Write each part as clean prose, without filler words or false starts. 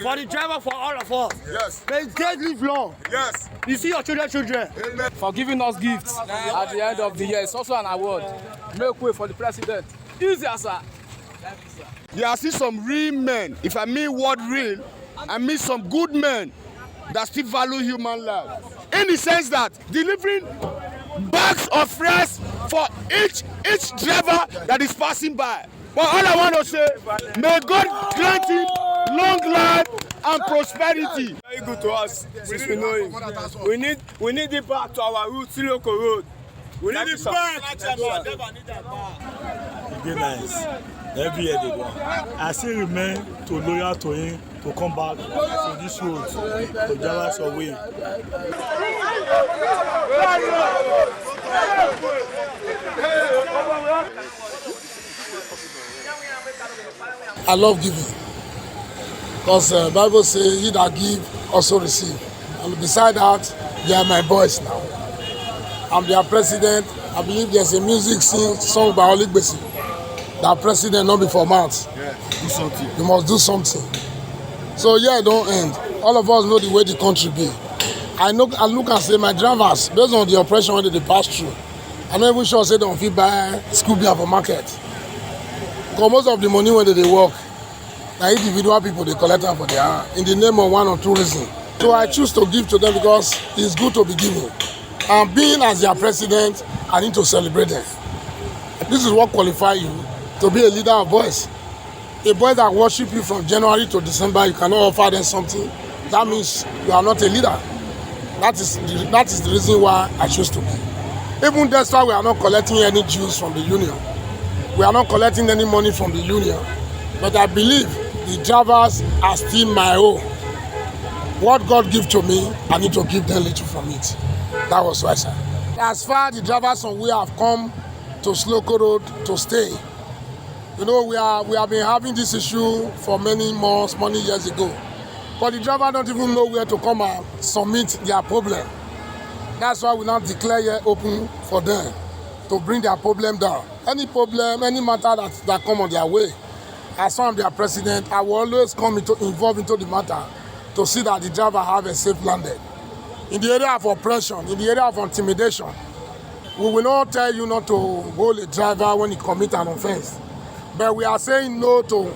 For the driver, for all of us. Yes. May God live long. Yes. You see your children. Amen. For giving us gifts at the end of the year. It's also an award. Make way for the president. Easy, sir. There are still some real men. If I mean word real, I mean some good men that still value human life. In the sense that delivering bags of rice for each driver that is passing by. But all I want to say, may God grant him long life and prosperity. Very good to us since we know him. We need it back to our roots, local road. We need it back. It's nice. Every year they go. I still remain to loyal to him to come back to this road to drive us away. I love giving because the Bible says he that give also receive, and beside that they are my boys now. I'm their president. I believe there's a music song by Oligbesi that president not be for mouth. Yeah, do something. You must do something. So yeah, don't end. All of us know the way the country be. I look and say my drivers, based on the oppression that they pass through, I'm not even sure say they don't fit buy school beer for market. Because most of the money when they work, now individual people they collect them for their hand in the name of one or two reasons. So I choose to give to them because it's good to be giving. And being as their president, I need to celebrate them. This is what qualifies you to be a leader of boys. A boy that worship you from January to December, you cannot offer them something. That means you are not a leader. That is the reason why I choose to be. Even that's why we are not collecting any dues from the union. We are not collecting any money from the union. But I believe the drivers are still my own. What God gives to me, I need to give them little from it. That was what I said. As far as the drivers on we have come to Sloko Road to stay. You know, we have been having this issue for many months, many years ago. But the driver don't even know where to come and submit their problem. That's why we now declare here open for them to bring their problem down. Any problem, any matter that come on their way, as I'm their president, I will always come involved into the matter to see that the driver have a safe landing. In the area of oppression, in the area of intimidation, we will not tell you not to hold a driver when he commits an offense. But we are saying no to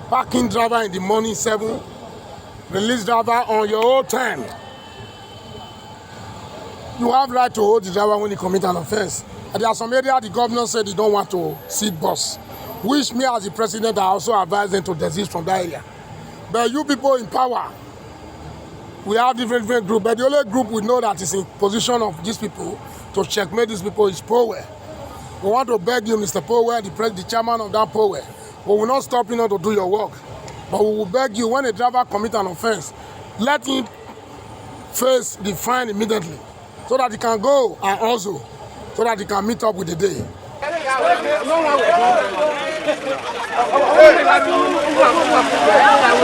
parking driver in the morning 7, release driver on your own time. You have right to hold the driver when he commits an offense. And there are some areas the governor said he don't want to seat bus, which me as the president I also advise them to desist from that area. But you people in power, we have different groups, but the only group we know that is in position of these people to checkmate these people is Powell. We want to beg you, Mr. Powell, the chairman of that Powell. We will not stop you not to do your work. But we will beg you, when a driver commits an offense, let him face the fine immediately so that he can go and also so that he can meet up with the day.